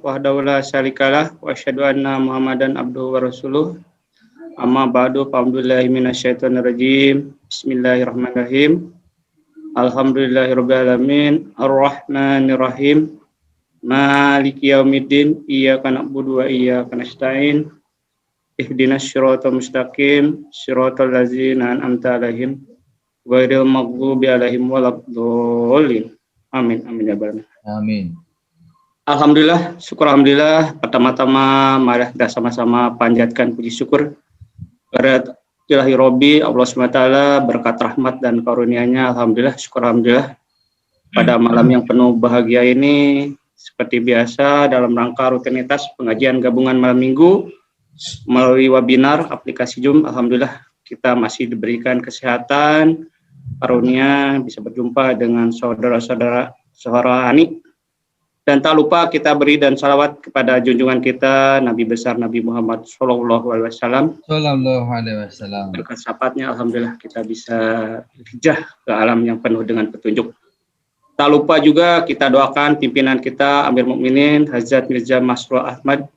wahdahu la syarikalah wa asyhadu anna Muhammadan abduhu wa rasuluh. Amma ba'du, fa'amdulillahi minasyaitonir rajim. Bismillahirrahmanirrahim. Alhamdulillahirabbil alamin, arrahmanirrahim. Maliki yaumiddin, iyyaka na'budu wa iyyaka nasta'in. Ihdinas siratal mustaqim, siratal ladzina an'amta 'alaihim ghairil maghdubi 'alaihim waladdallin. Amin amin ya rabbal alamin. Amin. Alhamdulillah, syukur alhamdulillah. Pertama-tama mari kita sama-sama panjatkan puji syukur kepada Ilahi Robbi Allah SWT, berkat rahmat dan karunia-Nya. Alhamdulillah, syukur alhamdulillah. Pada malam yang penuh bahagia ini, seperti biasa dalam rangka rutinitas pengajian gabungan malam minggu melalui webinar aplikasi Zoom, alhamdulillah kita masih diberikan kesehatan, karunia bisa berjumpa dengan saudara-saudara seharani. Dan tak lupa kita beri dan salawat kepada junjungan kita Nabi besar Nabi Muhammad Sallallahu Alaihi Wasallam. Berkat syafaatnya alhamdulillah kita bisa hijrah ke alam yang penuh dengan petunjuk. Tak lupa juga kita doakan pimpinan kita Amir Mukminin Hazrat Mirza Masroor Ahmad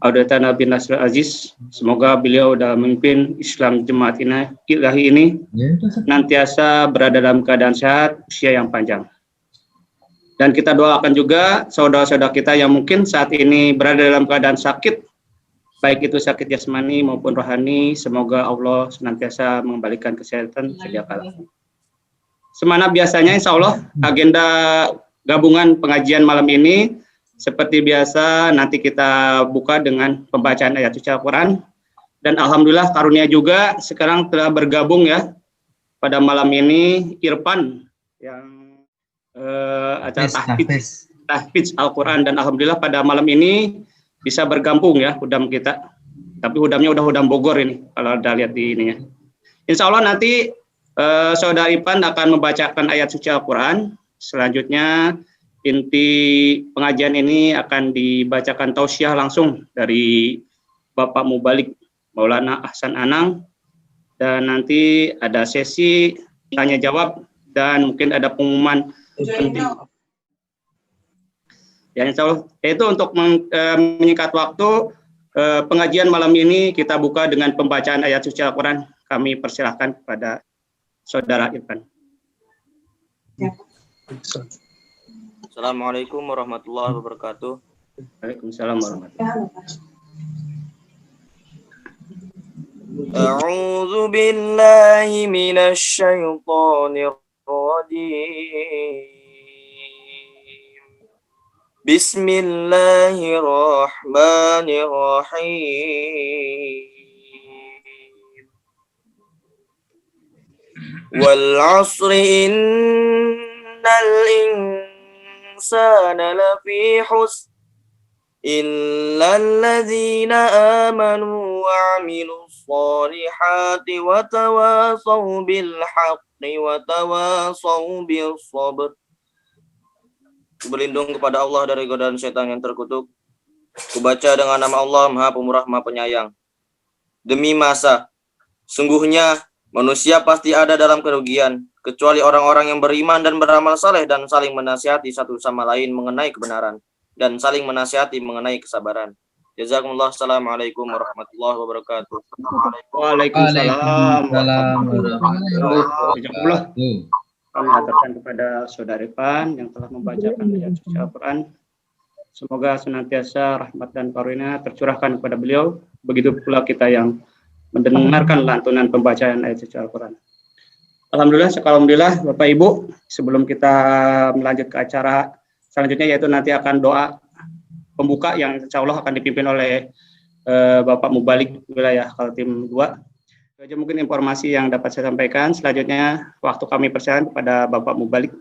Audatan bin Nasr Aziz, semoga beliau dalam memimpin Islam Jemaat Ilahi ini nantiasa berada dalam keadaan sehat, usia yang panjang. Dan kita doakan juga saudara-saudara kita yang mungkin saat ini berada dalam keadaan sakit, baik itu sakit jasmani maupun rohani, semoga Allah senantiasa mengembalikan kesehatan sedia kala. Semana biasanya insya Allah agenda gabungan pengajian malam ini seperti biasa nanti kita buka dengan pembacaan ayat suci Al-Quran. Dan alhamdulillah karunia juga sekarang telah bergabung ya pada malam ini Irfan yang acara tahfidz Al-Quran, dan alhamdulillah pada malam ini bisa bergabung ya hudam kita. Tapi hudamnya udah hudam Bogor ini kalau ada lihat di ininya. Insya Allah nanti saudara Irfan akan membacakan ayat suci Al-Quran. Selanjutnya inti pengajian ini akan dibacakan tausiah langsung dari Bapak Mubalik Maulana Ahsan Anang, dan nanti ada sesi tanya jawab dan mungkin ada pengumuman penting. Ya insya Allah itu untuk menyingkat waktu pengajian malam ini kita buka dengan pembacaan ayat suci Al-Quran. Kami persilahkan kepada saudara Irfan. Assalamualaikum warahmatullahi wabarakatuh. Waalaikumsalam warahmatullahi wabarakatuh. A'udzu billahi minasy syaithanir rajim. Bismillahirrahmanirrahim. Wal 'asri innal insana lafi husn illa alladzina amanu wa 'amilus solihati wa tawasaw bil haqqi wa tawasaw bis sabr. Berlindung kepada Allah dari godaan setan yang terkutuk. Kubaca dengan nama Allah Maha Pemurah Maha Penyayang. Demi masa, sungguhnya manusia pasti ada dalam kerugian, kecuali orang-orang yang beriman dan beramal saleh dan saling menasihati satu sama lain mengenai kebenaran dan saling menasihati mengenai kesabaran. Jazakumullah. Assalamualaikum warahmatullahi wabarakatuh. Waalaikumsalam warahmatullahi wabarakatuh. Kami aturkan kepada saudara Irfan yang telah membacakan ayat suci Al-Quran. Semoga senantiasa rahmat dan karunia tercurahkan kepada beliau. Begitu pula kita yang mendengarkan lantunan pembacaan ayat suci Al-Quran. Alhamdulillah, Bapak Ibu, sebelum kita melanjut ke acara selanjutnya, yaitu nanti akan doa pembuka yang insya Allah akan dipimpin oleh Bapak Mubalik wilayah Kaltim 2. Itu aja mungkin informasi yang dapat saya sampaikan. Selanjutnya waktu kami persilakan kepada Bapak Mubalik,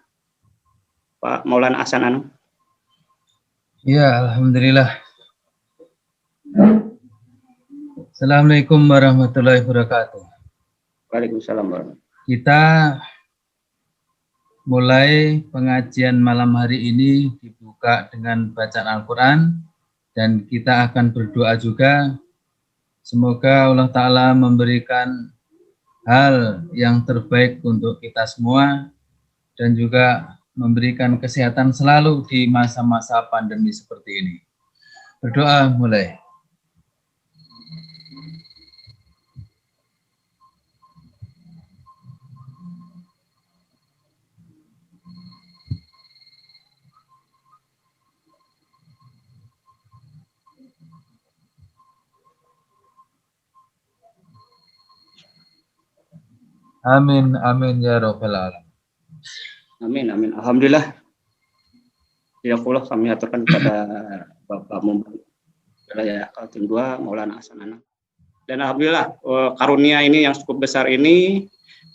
Pak Maulana Ahsan Anang. Ya, alhamdulillah. Assalamualaikum warahmatullahi wabarakatuh. Waalaikumsalam warahmatullahi wabarakatuh. Kita mulai pengajian malam hari ini dibuka dengan bacaan Al-Quran, dan kita akan berdoa juga. Semoga Allah Ta'ala memberikan hal yang terbaik untuk kita semua, dan juga memberikan kesehatan selalu di masa-masa pandemi seperti ini. Berdoa mulai. Amin, amin ya rabbal alamin. Amin, amin. Alhamdulillah. Ya Allah, kami aturkan kepada Bapak Mubalik Wilayah Kaltim 2 Maulana Hasan Anang. Dan alhamdulillah karunia ini yang cukup besar ini,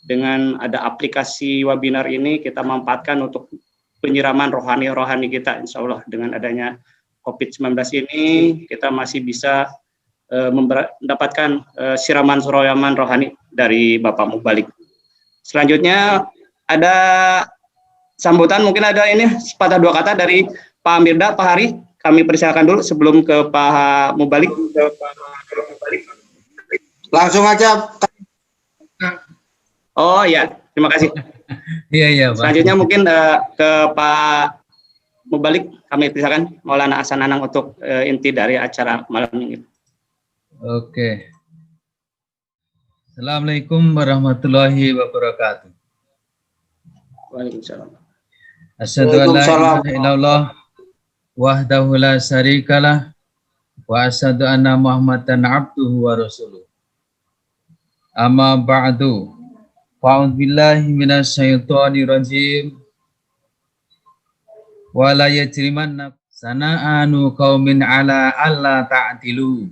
dengan ada aplikasi webinar ini kita manfaatkan untuk penyiraman rohani kita, insya Allah. Dengan adanya COVID-19 ini kita masih bisa mendapatkan siraman rohani dari Bapak Mubalik. Selanjutnya ada sambutan, mungkin ada ini sepatah dua kata dari Pak Mirda, Pak Hari. Kami persilakan dulu sebelum ke Pak Mubalik. Langsung aja. Oh ya, terima kasih. Iya, Pak. Selanjutnya mungkin ke Pak Mubalik, kami persilakan Maulana Hasan Anang untuk inti dari acara malam ini. Oke. Assalamualaikum warahmatullahi wabarakatuh. Waalaikumsalam. Asyhadu an la ilaha illallah wahdahu la syarikalah wa asyhadu anna Muhammadan abduhu wa rasuluh. Amma ba'du. Fa'udzu billahi minasyaitonir rajim. Wa la yajrimanna sana'anu qaumin ala alla ta'dilu.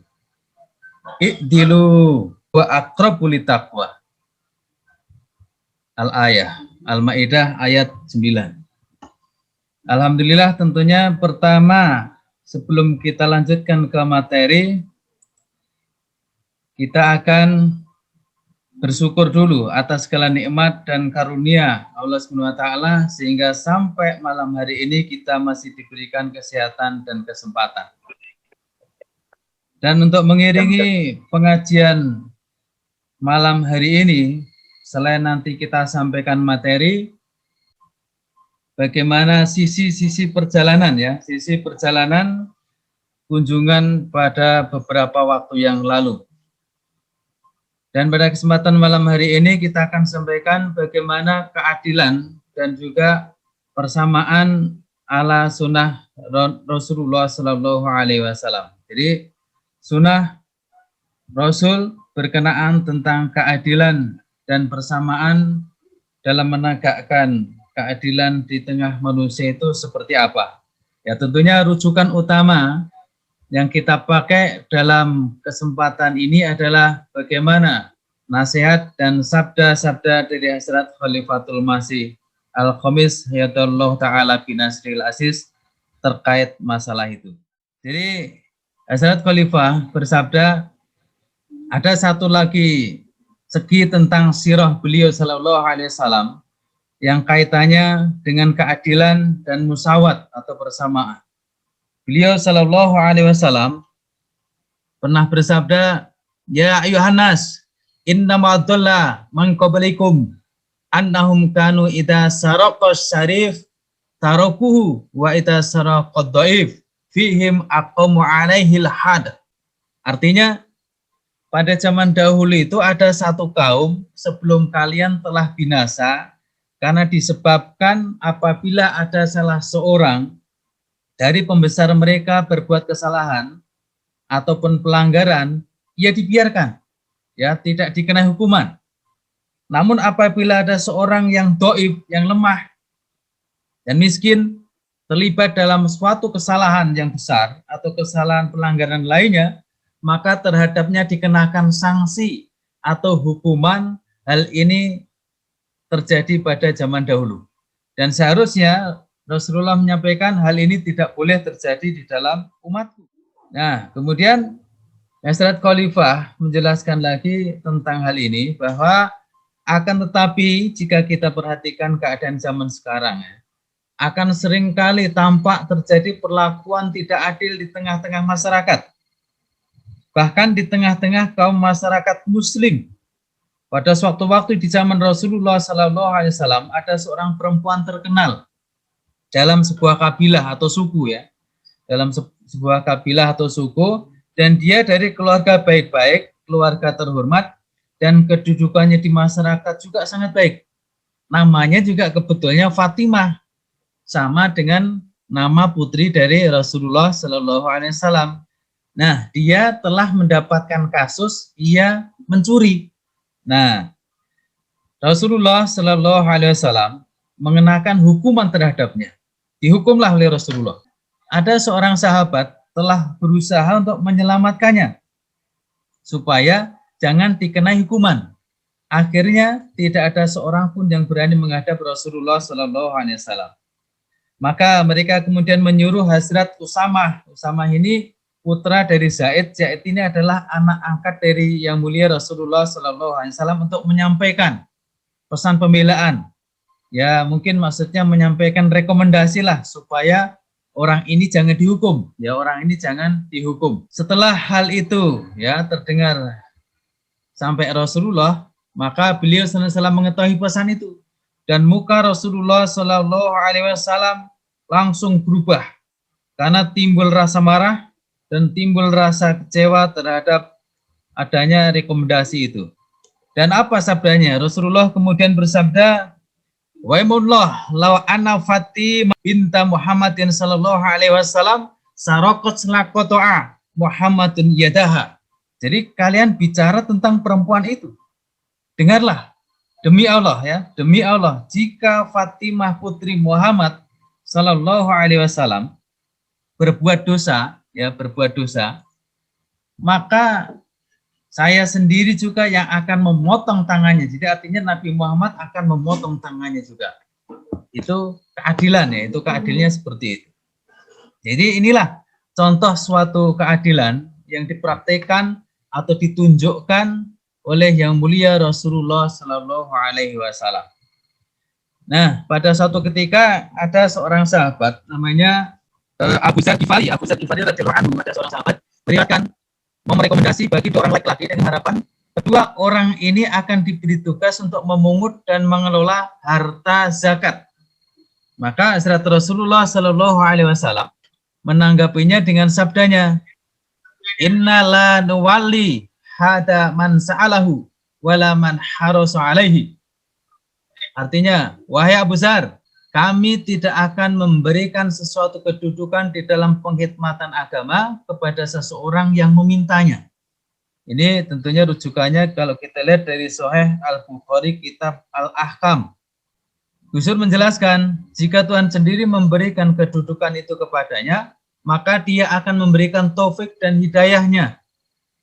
I'dilu wa aqrabu litaqwa. Al-ayah Al-Maidah ayat 9. Alhamdulillah, tentunya pertama sebelum kita lanjutkan ke materi, kita akan bersyukur dulu atas segala nikmat dan karunia Allah SWT sehingga sampai malam hari ini kita masih diberikan kesehatan dan kesempatan. Dan untuk mengiringi pengajian malam hari ini, selain nanti kita sampaikan materi, bagaimana sisi-sisi perjalanan ya, sisi perjalanan kunjungan pada beberapa waktu yang lalu. Dan pada kesempatan malam hari ini kita akan sampaikan bagaimana keadilan dan juga persamaan ala sunnah Rasulullah Sallallahu Alaihi Wasallam. Jadi sunnah Rasul berkenaan tentang keadilan dan persamaan dalam menegakkan keadilan di tengah manusia itu seperti apa. Ya, tentunya rujukan utama yang kita pakai dalam kesempatan ini adalah bagaimana nasihat dan sabda-sabda dari Hazrat Khalifatul Masih Al-Khamis Hayatullah Ta'ala binasril aziz terkait masalah itu. Jadi Hazrat Khalifah bersabda, ada satu lagi segi tentang sirah beliau Sallallahu Alaihi Wasallam yang kaitannya dengan keadilan dan musawat atau persamaan. Beliau Sallallahu Alaihi Wasallam pernah bersabda, ya ayuhan nas, innama dhalla man qablikum annahum kanu idza saraqas syarif tarakuhu wa idza saraqad dhaif fihim aqamu alaihil had. Artinya, pada zaman dahulu itu ada satu kaum sebelum kalian telah binasa karena disebabkan apabila ada salah seorang dari pembesar mereka berbuat kesalahan ataupun pelanggaran, ia dibiarkan, ya, tidak dikenai hukuman. Namun apabila ada seorang yang dhaif, yang lemah dan miskin, terlibat dalam suatu kesalahan yang besar atau kesalahan pelanggaran lainnya, maka terhadapnya dikenakan sanksi atau hukuman. Hal ini terjadi pada zaman dahulu. Dan seharusnya Rasulullah menyampaikan hal ini tidak boleh terjadi di dalam umatku. Nah, kemudian Hazrat Khalifah menjelaskan lagi tentang hal ini, bahwa akan tetapi jika kita perhatikan keadaan zaman sekarang, akan seringkali tampak terjadi perlakuan tidak adil di tengah-tengah masyarakat. Bahkan di tengah-tengah kaum masyarakat muslim. Pada suatu waktu di zaman Rasulullah SAW ada seorang perempuan terkenal dalam sebuah kabilah atau suku, ya. dalam sebuah kabilah atau suku, dan dia dari keluarga baik-baik, keluarga terhormat, dan kedudukannya di masyarakat juga sangat baik. Namanya juga kebetulannya Fatimah, sama dengan nama putri dari Rasulullah Shallallahu Alaihi Wasallam. Nah, dia telah mendapatkan kasus ia mencuri. Nah, Rasulullah Shallallahu Alaihi Wasallam mengenakan hukuman terhadapnya. Dihukumlah oleh Rasulullah. Ada seorang sahabat telah berusaha untuk menyelamatkannya supaya jangan dikenai hukuman. Akhirnya tidak ada seorang pun yang berani menghadap Rasulullah Shallallahu Alaihi Wasallam. Maka mereka kemudian menyuruh Hazrat Usamah. Usamah ini putra dari Zaid. Zaid ini adalah anak angkat dari Yang Mulia Rasulullah Shallallahu Alaihi Wasallam untuk menyampaikan pesan pembelaan. Ya, mungkin maksudnya menyampaikan rekomendasi lah supaya orang ini jangan dihukum. Ya, orang ini jangan dihukum. Setelah hal itu ya terdengar sampai Rasulullah, maka beliau SAW mengetahui pesan itu, dan muka Rasulullah Shallallahu Alaihi Wasallam langsung berubah karena timbul rasa marah dan timbul rasa kecewa terhadap adanya rekomendasi itu. Dan apa sabdanya? Rasulullah kemudian bersabda, "Waimullah law anna Fatimah binta Muhammadin sallallahu alaihi wasallam saraqat laqata'a Muhammadun yadaha." Jadi kalian bicara tentang perempuan itu. Dengarlah, demi Allah ya, demi Allah, jika Fatimah putri Muhammad sallallahu alaihi wasallam berbuat dosa, ya berbuat dosa, maka saya sendiri juga yang akan memotong tangannya. Jadi artinya Nabi Muhammad akan memotong tangannya juga. Itu keadilan ya, itu keadilannya seperti itu. Jadi inilah contoh suatu keadilan yang dipraktikkan atau ditunjukkan oleh Yang Mulia Rasulullah Shallallahu Alaihi Wasallam. Nah, pada suatu ketika ada seorang sahabat namanya Abu Dzar Ghifari. Abu Dzar Ghifari radhiyallahu anhu, ada seorang sahabat berikan merekomendasi bagi dua orang laki-laki dengan harapan kedua orang ini akan diberi tugas untuk memungut dan mengelola harta zakat. Maka Hazrat Rasulullah Shallallahu Alaihi Wasallam menanggapinya dengan sabdanya, "Inna la nuwalli hada man sa'alahu wala man harasu alaihi." Artinya, wahai Abu Dzar, kami tidak akan memberikan sesuatu kedudukan di dalam pengkhidmatan agama kepada seseorang yang memintanya. Ini tentunya rujukannya kalau kita lihat dari Sahih Al-Bukhari kitab Al-Ahkam. Gus-Dur menjelaskan, jika Tuhan sendiri memberikan kedudukan itu kepadanya, maka dia akan memberikan taufik dan hidayahnya,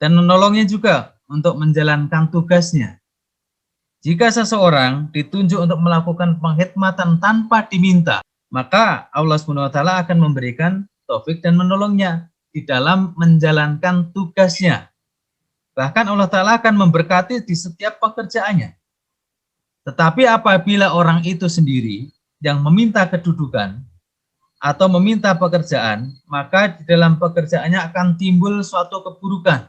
dan menolongnya juga untuk menjalankan tugasnya. Jika seseorang ditunjuk untuk melakukan pengkhidmatan tanpa diminta, maka Allah SWT akan memberikan taufik dan menolongnya di dalam menjalankan tugasnya. Bahkan Allah Ta'ala akan memberkati di setiap pekerjaannya. Tetapi apabila orang itu sendiri yang meminta kedudukan atau meminta pekerjaan, maka di dalam pekerjaannya akan timbul suatu keburukan.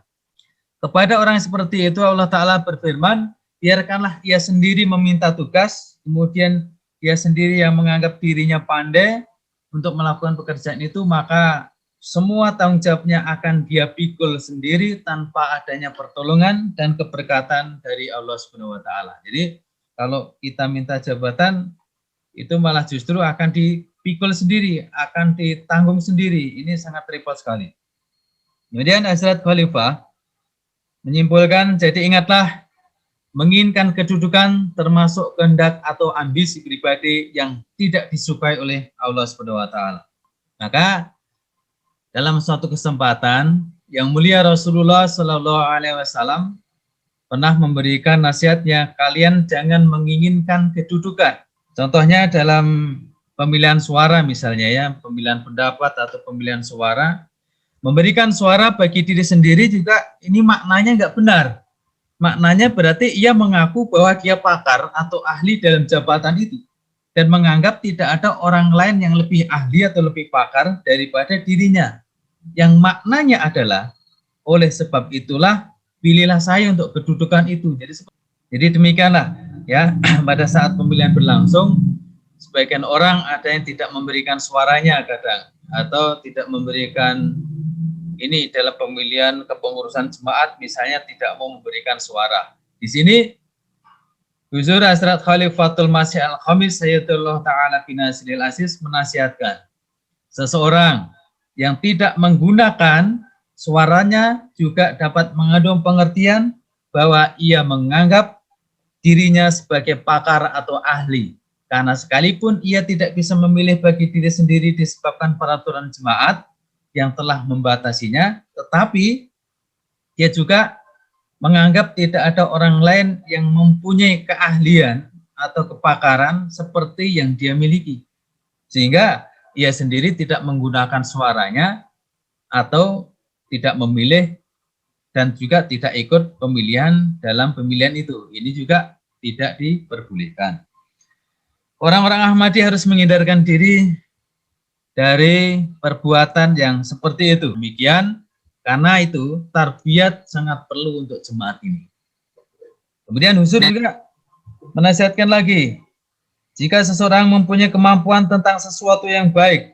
Kepada orang seperti itu Allah Ta'ala berfirman, biarkanlah ia sendiri meminta tugas, kemudian ia sendiri yang menganggap dirinya pandai untuk melakukan pekerjaan itu, maka semua tanggung jawabnya akan dia pikul sendiri tanpa adanya pertolongan dan keberkatan dari Allah Subhanahu wa Ta'ala. Jadi kalau kita minta jabatan, itu malah justru akan dipikul sendiri, akan ditanggung sendiri. Ini sangat repot sekali. Kemudian Hazrat Khalifah menyimpulkan, jadi ingatlah, menginginkan kedudukan termasuk kehendak atau ambisi pribadi yang tidak disukai oleh Allah Subhanahu wa Ta'ala. Maka dalam suatu kesempatan Yang Mulia Rasulullah Shallallahu Alaihi Wasallam pernah memberikan nasihatnya, kalian jangan menginginkan kedudukan. Contohnya dalam pemilihan suara misalnya ya, pemilihan pendapat atau pemilihan suara, memberikan suara bagi diri sendiri juga ini maknanya nggak benar. Maknanya berarti ia mengaku bahwa dia pakar atau ahli dalam jabatan itu dan menganggap tidak ada orang lain yang lebih ahli atau lebih pakar daripada dirinya. Yang maknanya adalah, oleh sebab itulah pilihlah saya untuk kedudukan itu. Jadi demikianlah ya, pada saat pemilihan berlangsung, sebagian orang ada yang tidak memberikan suaranya kadang, atau tidak memberikan ini dalam pemilihan kepengurusan jemaat, misalnya tidak mau memberikan suara. Di sini Huzur Hazrat Khalifatul Masih Al-Khamis Sayyidullah Ta'ala bin Nasiril Aziz menasihatkan seseorang yang tidak menggunakan suaranya juga dapat mengandung pengertian bahwa ia menganggap dirinya sebagai pakar atau ahli. Karena sekalipun ia tidak bisa memilih bagi diri sendiri disebabkan peraturan jemaat yang telah membatasinya, tetapi dia juga menganggap tidak ada orang lain yang mempunyai keahlian atau kepakaran seperti yang dia miliki. Sehingga ia sendiri tidak menggunakan suaranya atau tidak memilih dan juga tidak ikut pemilihan dalam pemilihan itu. Ini juga tidak diperbolehkan. Orang-orang Ahmadi harus menghindarkan diri dari perbuatan yang seperti itu. Demikian, karena itu tarbiyat sangat perlu untuk jemaat ini. Kemudian Huzur juga menasihatkan lagi, jika seseorang mempunyai kemampuan tentang sesuatu yang baik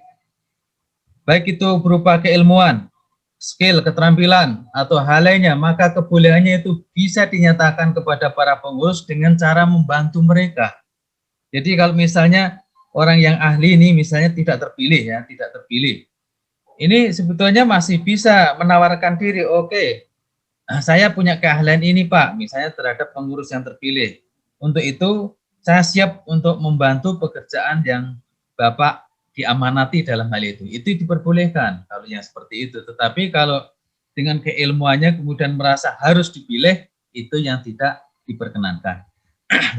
itu berupa keilmuan, skill, keterampilan, atau hal lainnya, maka kebolehannya itu bisa dinyatakan kepada para pengurus dengan cara membantu mereka. Jadi kalau misalnya orang yang ahli ini misalnya tidak terpilih, ini sebetulnya masih bisa menawarkan diri, oke, saya punya keahlian ini Pak, misalnya terhadap pengurus yang terpilih. Untuk itu, saya siap untuk membantu pekerjaan yang Bapak diamanati dalam hal itu. Itu diperbolehkan kalau yang seperti itu. Tetapi kalau dengan keilmuannya kemudian merasa harus dipilih, itu yang tidak diperkenankan.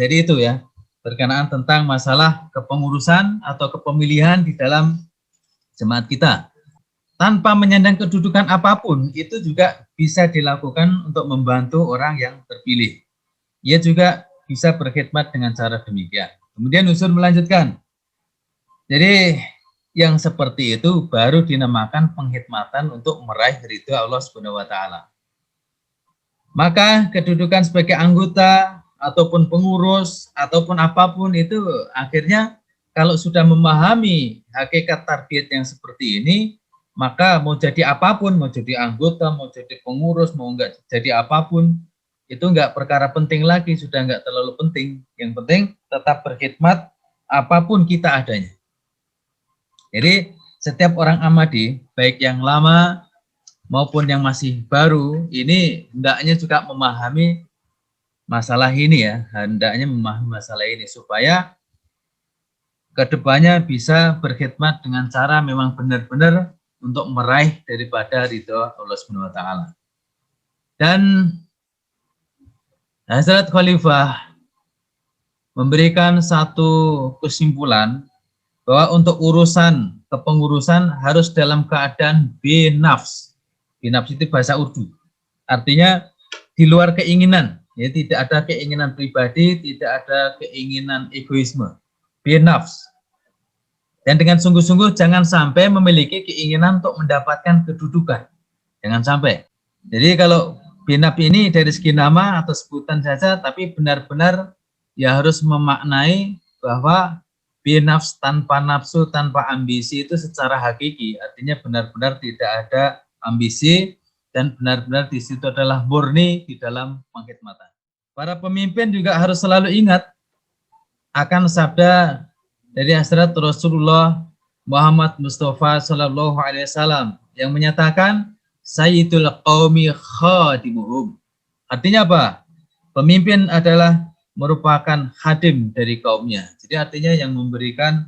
Jadi itu ya, berkenaan tentang masalah kepengurusan atau kepemilihan di dalam jemaat kita. Tanpa menyandang kedudukan apapun, itu juga bisa dilakukan untuk membantu orang yang terpilih. Ia juga bisa berkhidmat dengan cara demikian. Kemudian Huzur melanjutkan, jadi yang seperti itu baru dinamakan pengkhidmatan untuk meraih ridha Allah Subhanahu wa Ta'ala. Maka kedudukan sebagai anggota ataupun pengurus ataupun apapun itu akhirnya kalau sudah memahami hakikat tarbiyat yang seperti ini, maka mau jadi apapun, mau jadi anggota, mau jadi pengurus, mau enggak jadi apapun, itu enggak perkara penting lagi, sudah enggak terlalu penting. Yang penting tetap berkhidmat apapun kita adanya. Jadi setiap orang Ahmadi, baik yang lama maupun yang masih baru, ini hendaknya juga memahami masalah ini ya, hendaknya memahami masalah ini supaya kedepannya bisa berkhidmat dengan cara memang benar-benar untuk meraih daripada ridho Allah Subhanahu wa Ta'ala. Dan Hazrat Khalifah memberikan satu kesimpulan bahwa untuk urusan kepengurusan harus dalam keadaan binafs. Binafs itu bahasa Urdu. Artinya di luar keinginan. Ya, tidak ada keinginan pribadi, tidak ada keinginan egoisme. Binafs. Dan dengan sungguh-sungguh jangan sampai memiliki keinginan untuk mendapatkan kedudukan. Jangan sampai. Jadi kalau binaf ini dari segi nama atau sebutan saja, tapi benar-benar ya harus memaknai bahwa binafs tanpa nafsu, tanpa ambisi itu secara hakiki. Artinya benar-benar tidak ada ambisi dan benar-benar di situ adalah murni di dalam pengkhidmatan. Para pemimpin juga harus selalu ingat akan sabda dari Hazrat Rasulullah Muhammad Mustafa Sallallahu Alaihi Wasallam yang menyatakan Sayyidul Qaumi Khadimuhum. Artinya apa? Pemimpin adalah merupakan khadim dari kaumnya. Jadi artinya yang memberikan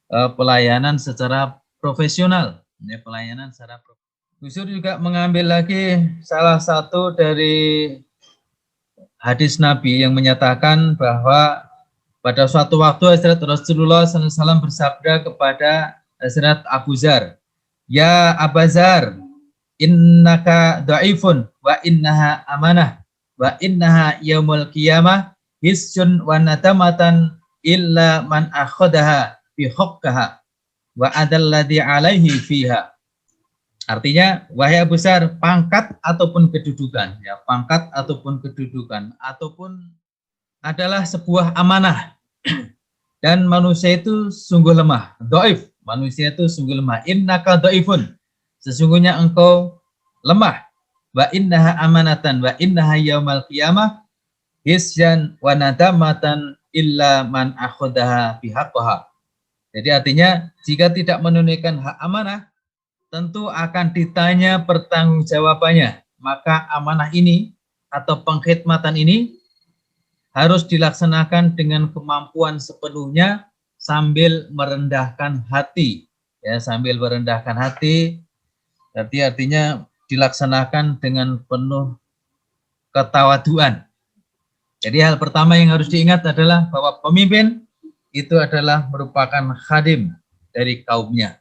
pelayanan secara profesional. Ya, pelayanan secara profesional. Huzur juga mengambil lagi salah satu dari hadis Nabi yang menyatakan bahwa pada suatu waktu Hazrat Rasulullah SAW bersabda kepada Hazrat Abu Zar, Ya Abu Zar, innaka da'ifun wa innaha amanah wa innaha yaumul qiyamah hisun wa nadamatan illa man akhadaha bi haqqaha wa adalladhi alaihi fiha. Artinya, wahai Abu Zar, pangkat ataupun kedudukan, ya, pangkat ataupun kedudukan ataupun adalah sebuah amanah dan manusia itu sungguh lemah, dhaif, Manusia itu sungguh lemah. Innaka dhaifun. Sesungguhnya engkau lemah. Wa innaha amanatan wa innaha yaumal qiyamah hisyan wa nadamatan illa man akhadaha bihaqqaha. Jadi artinya jika tidak menunaikan hak amanah tentu akan ditanya pertanggungjawabannya. Maka amanah ini atau pengkhidmatan ini harus dilaksanakan dengan kemampuan sepenuhnya sambil merendahkan hati. Ya, sambil merendahkan hati, berarti artinya dilaksanakan dengan penuh ketawaduan. Jadi hal pertama yang harus diingat adalah bahwa pemimpin itu adalah merupakan khadim dari kaumnya.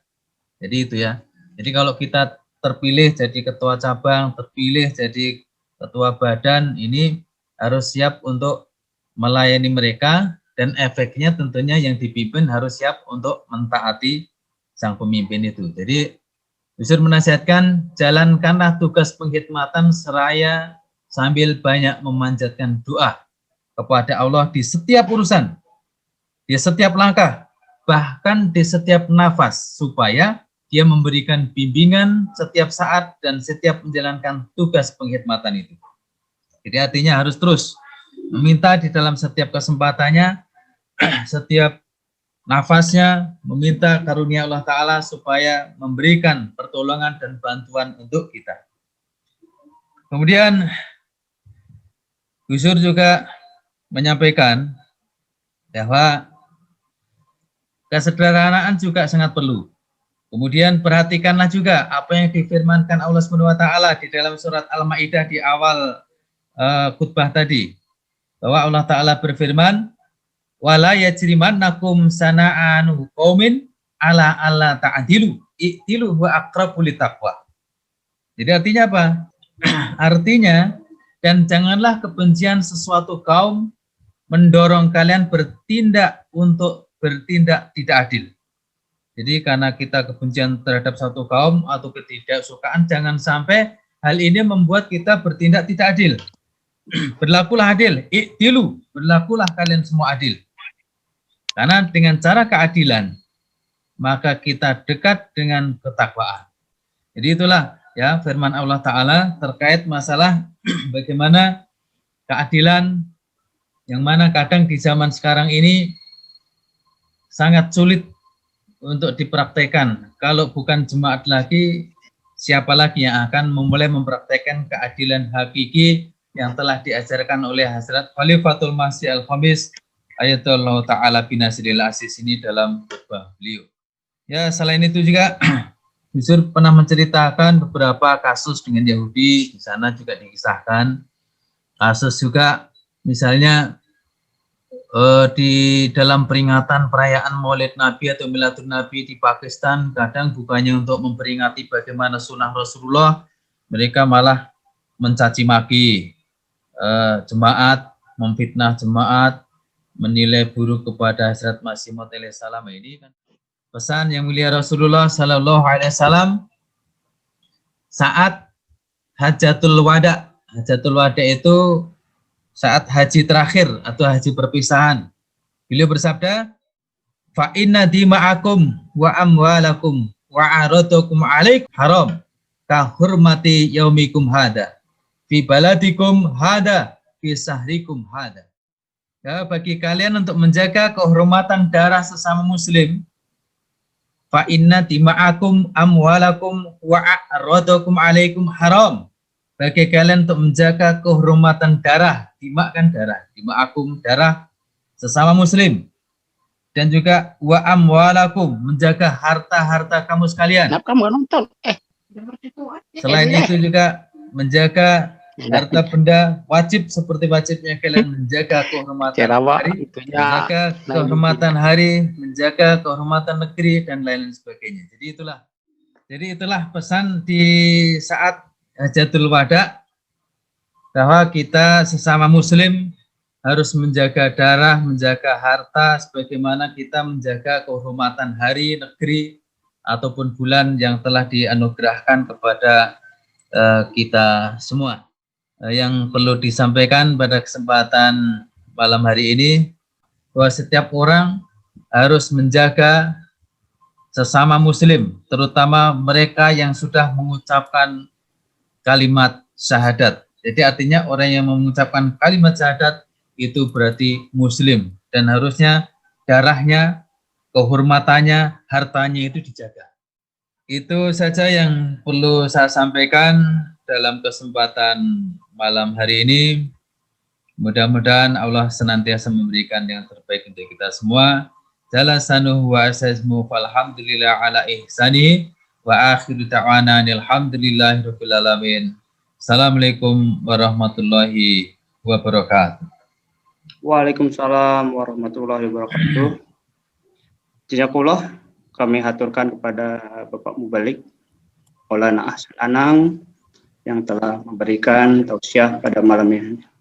Jadi itu ya. Jadi kalau kita terpilih jadi ketua cabang, terpilih jadi ketua badan, ini harus siap untuk melayani mereka, dan efeknya tentunya yang dipimpin harus siap untuk mentaati sang pemimpin itu. Jadi Yusur menasihatkan, jalankanlah tugas pengkhidmatan seraya sambil banyak memanjatkan doa kepada Allah di setiap urusan, di setiap langkah, bahkan di setiap nafas, supaya dia memberikan bimbingan setiap saat dan setiap menjalankan tugas pengkhidmatan itu. Jadi artinya harus terus meminta di dalam setiap kesempatannya, setiap nafasnya, meminta karunia Allah Ta'ala supaya memberikan pertolongan dan bantuan untuk kita. Kemudian Gusur juga menyampaikan bahwa kesederhanaan juga sangat perlu. Kemudian perhatikanlah juga apa yang difirmankan Allah SWT di dalam surat Al-Maidah di awal khutbah tadi, bahwa Allah Ta'ala berfirman, wala yajrimannakum sana'anu qaumin ala alla ta'dilu i'dilu wa aqrabu littaqwa. Jadi artinya apa? Artinya, dan janganlah kebencian sesuatu kaum mendorong kalian bertindak untuk bertindak tidak adil. Jadi karena kita kebencian terhadap satu kaum atau ketidaksukaan, jangan sampai hal ini membuat kita bertindak tidak adil. Berlakulah adil, i'dilu, berlakulah kalian semua adil. Karena dengan cara keadilan, maka kita dekat dengan ketakwaan. Jadi itulah ya firman Allah Ta'ala terkait masalah bagaimana keadilan, yang mana kadang di zaman sekarang ini sangat sulit untuk dipraktekkan. Kalau bukan jemaat lagi, siapa lagi yang akan memulai mempraktekkan keadilan hakiki yang telah diajarkan oleh Hazrat Khalifatul Masih Al-Khamis Ayatullah Ta'ala bin Nasiril Aziz ini dalam khutbah beliau. Ya, selain itu juga Yusur pernah menceritakan beberapa kasus dengan Yahudi. Di sana juga dikisahkan kasus juga misalnya di dalam peringatan perayaan Maulid Nabi atau Miladun Nabi di Pakistan, kadang bukannya untuk memperingati bagaimana sunnah Rasulullah, mereka malah mencaci maki jemaat, memfitnah jemaat, menilai buruk kepada Hazrat Masih Maud alaihi salam. Ini kan pesan yang mulia Rasulullah Sallallahu Alaihi Wasallam saat Hajatul Wada. Hajatul Wada itu saat haji terakhir atau haji perpisahan. Beliau bersabda, fa inna dima'akum wa amwalakum wa aradakum alaik haram ka hurmati yaumikum hada fi baladikum hada fi sahrikum hada. Ya, bagi kalian untuk menjaga kehormatan darah sesama muslim, fa inna dima'akum amwalakum wa aradakum alaikum haram. Bagi kalian untuk menjaga kehormatan darah, dimak kan darah, dima'akum darah sesama muslim, dan juga wa amwalakum, menjaga harta-harta kamu sekalian. Kamu nonton? Selain itu juga menjaga harta benda wajib seperti wajibnya kalian menjaga kehormatan hari, menjaga kehormatan hari, menjaga kehormatan negeri dan lain-lain sebagainya. Jadi itulah pesan di saat Hajatul Wada, bahwa kita sesama muslim harus menjaga darah, menjaga harta, sebagaimana kita menjaga kehormatan hari, negeri, ataupun bulan yang telah dianugerahkan kepada kita semua. Yang perlu disampaikan pada kesempatan malam hari ini, bahwa setiap orang harus menjaga sesama muslim, terutama mereka yang sudah mengucapkan kalimat syahadat. Jadi artinya orang yang mengucapkan kalimat syahadat itu berarti muslim dan harusnya darahnya, kehormatannya, hartanya itu dijaga. Itu saja yang perlu saya sampaikan dalam kesempatan malam hari ini. Mudah-mudahan Allah senantiasa memberikan yang terbaik untuk kita semua. Jalla sanuhu wa asasmu falhamdulillah ala ihsani wa akhiru ta'wana alhamdulillahi rabbil alamin. Assalamualaikum warahmatullahi wabarakatuh. Waalaikumsalam warahmatullahi wabarakatuh. Jazakallah, kami haturkan kepada Bapak Mubalik Maulana Ahsan Anang yang telah memberikan tausiah pada malam ini.